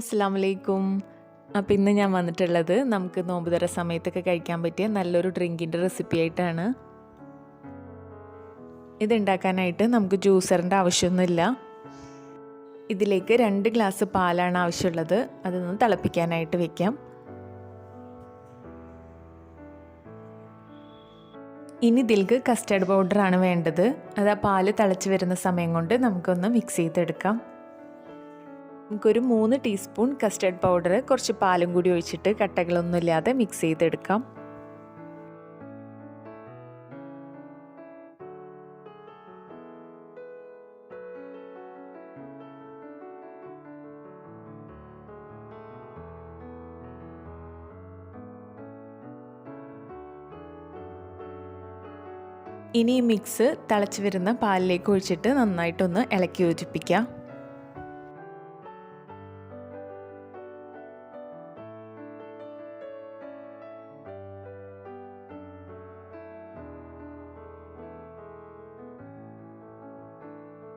അസ്സലാമു അലൈക്കും. അപ്പോൾ ഇന്ന് ഞാൻ വന്നിട്ടുള്ളത് നമുക്ക് നോമ്പുതുറ സമയത്തൊക്കെ കഴിക്കാൻ പറ്റിയ നല്ലൊരു ഡ്രിങ്കിൻ്റെ റെസിപ്പി ആയിട്ടാണ്. ഇതുണ്ടാക്കാനായിട്ട് നമുക്ക് ജ്യൂസറിൻ്റെ ആവശ്യമൊന്നുമില്ല. ഇതിലേക്ക് 2 ഗ്ലാസ് പാലാണ് ആവശ്യമുള്ളത്. അതൊന്ന് തിളപ്പിക്കാനായിട്ട് വെക്കാം. ഇനി ഇതിലേക്ക് കസ്റ്റർഡ് പൗഡറാണ് വേണ്ടത്. അത് ആ പാല് തിളച്ച് വരുന്ന സമയം കൊണ്ട് നമുക്കൊന്ന് മിക്സ് ചെയ്തെടുക്കാം. നമുക്കൊരു 3 ടീസ്പൂൺ കസ്റ്റർഡ് പൗഡർ കുറച്ച് പാലും കൂടി ഒഴിച്ചിട്ട് കട്ടകളൊന്നുമില്ലാതെ മിക്സ് ചെയ്തെടുക്കാം. ഇനി ഈ മിക്സ് തിളച്ച് വരുന്ന പാലിലേക്ക് ഒഴിച്ചിട്ട് നന്നായിട്ടൊന്ന് ഇളക്കി യോജിപ്പിക്കാം.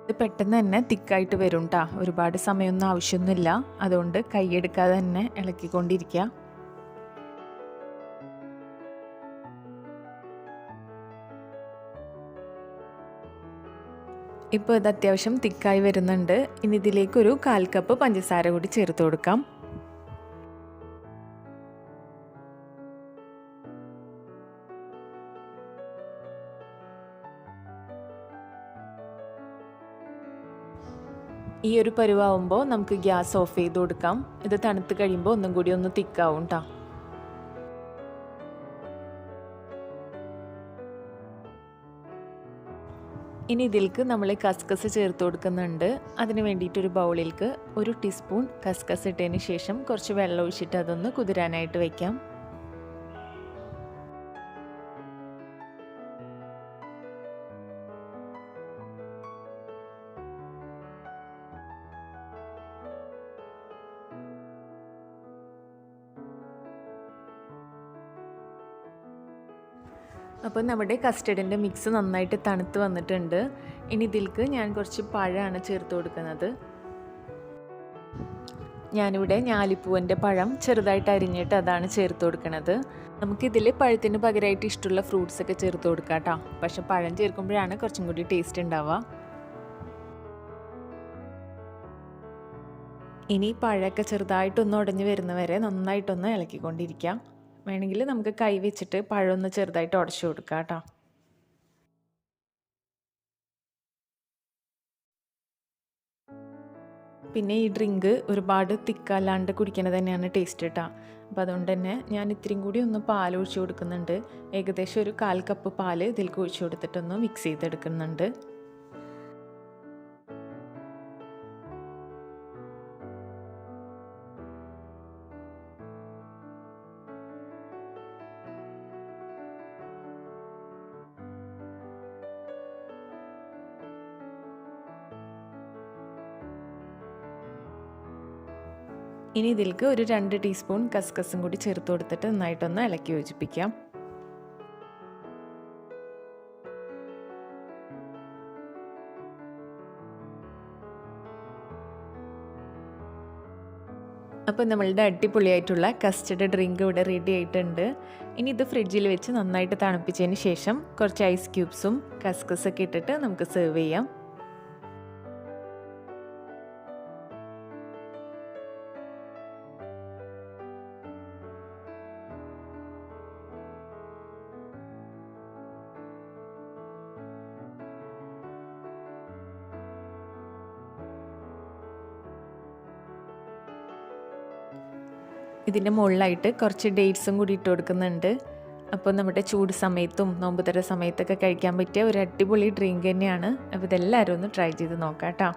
ഇത് പെട്ടെന്ന് തന്നെ തിക്കായിട്ട് വരും കേട്ടോ. ഒരുപാട് സമയമൊന്നും ആവശ്യമൊന്നുമില്ല. അതുകൊണ്ട് കൈയെടുക്കാതെ തന്നെ ഇളക്കിക്കൊണ്ടിരിക്കുക. ഇപ്പോൾ ഇത് അത്യാവശ്യം തിക്കായി വരുന്നുണ്ട്. ഇനി ഇതിലേക്ക് ഒരു 1/4 കപ്പ് പഞ്ചസാര കൂടി ചേർത്ത് കൊടുക്കാം. ഈ ഒരു പരുവാകുമ്പോൾ നമുക്ക് ഗ്യാസ് ഓഫ് ചെയ്ത് കൊടുക്കാം. ഇത് തണുത്ത് കഴിയുമ്പോൾ ഒന്നും കൂടി ഒന്ന് തിക്കാവും കേട്ടോ. ഇനി ഇതിലേക്ക് നമ്മൾ കസ്കസ് ചേർത്ത് കൊടുക്കുന്നുണ്ട്. അതിന് വേണ്ടിയിട്ടൊരു ബൗളിലേക്ക് 1 ടീസ്പൂൺ കസ്കസ് ഇട്ടതിന് ശേഷം കുറച്ച് വെള്ളം ഒഴിച്ചിട്ട് അതൊന്ന് കുതിരാനായിട്ട് വയ്ക്കാം. അപ്പോൾ നമ്മുടെ കസ്റ്റർഡിൻ്റെ മിക്സ് നന്നായിട്ട് തണുത്ത് വന്നിട്ടുണ്ട്. ഇനി ഇതിലേക്ക് ഞാൻ കുറച്ച് പഴമാണ് ചേർത്ത് കൊടുക്കുന്നത്. ഞാനിവിടെ ഞാലിപ്പൂവിൻ്റെ പഴം ചെറുതായിട്ട് അരിഞ്ഞിട്ട് അതാണ് ചേർത്ത് കൊടുക്കുന്നത്. നമുക്കിതിൽ പഴത്തിന് പകരമായിട്ട് ഇഷ്ടമുള്ള ഫ്രൂട്ട്സൊക്കെ ചേർത്ത് കൊടുക്കാം കേട്ടോ. പക്ഷെ പഴം ചേർക്കുമ്പോഴാണ് കുറച്ചും കൂടി ടേസ്റ്റ് ഉണ്ടാവുക. ഇനി പഴമൊക്കെ ചെറുതായിട്ടൊന്ന് ഉടഞ്ഞ് വരുന്നവരെ നന്നായിട്ടൊന്ന് ഇളക്കിക്കൊണ്ടിരിക്കാം. വേണമെങ്കിൽ നമുക്ക് കൈ വെച്ചിട്ട് പഴമൊന്ന് ചെറുതായിട്ട് ഉടച്ചു കൊടുക്കാം കേട്ടോ. പിന്നെ ഈ ഡ്രിങ്ക് ഒരുപാട് തിക്കല്ലാണ്ട് കുടിക്കുന്നത് തന്നെയാണ് ടേസ്റ്റ് കേട്ടോ. അപ്പോൾ അതുകൊണ്ട് തന്നെ ഞാൻ ഇത്തിരിയും കൂടി ഒന്ന് പാൽ ഒഴിച്ചു കൊടുക്കുന്നുണ്ട്. ഏകദേശം ഒരു 1/4 കപ്പ് പാല് ഇതിലേക്ക് ഒഴിച്ചു കൊടുത്തിട്ടൊന്ന് മിക്സ് ചെയ്തെടുക്കുന്നുണ്ട്. ഇനി ഇതിലേക്ക് ഒരു 2 ടീസ്പൂൺ കസ്കസും കൂടി ചേർത്ത് കൊടുത്തിട്ട് നന്നായിട്ടൊന്ന് ഇളക്കി യോജിപ്പിക്കാം. അപ്പോൾ നമ്മളുടെ അടിപൊളിയായിട്ടുള്ള കസ്റ്റർഡ് ഡ്രിങ്ക് ഇവിടെ റെഡി ആയിട്ടുണ്ട്. ഇനി ഇത് ഫ്രിഡ്ജിൽ വെച്ച് നന്നായിട്ട് തണുപ്പിച്ചതിന് ശേഷം കുറച്ച് ഐസ് ക്യൂബ്സും കസ്കസൊക്കെ ഇട്ടിട്ട് നമുക്ക് സെർവ് ചെയ്യാം. ഇതിൻ്റെ മുകളിലായിട്ട് കുറച്ച് ഡേറ്റ്സും കൂടി ഇട്ട് കൊടുക്കുന്നുണ്ട്. അപ്പോൾ നമ്മുടെ ചൂട് സമയത്തും നോമ്പുതുറ സമയത്തൊക്കെ കഴിക്കാൻ പറ്റിയ ഒരു അടിപൊളി ഡ്രിങ്ക് തന്നെയാണ്. അപ്പോൾ ഇതെല്ലാവരും ഒന്ന് ട്രൈ ചെയ്ത് നോക്കാം കേട്ടോ.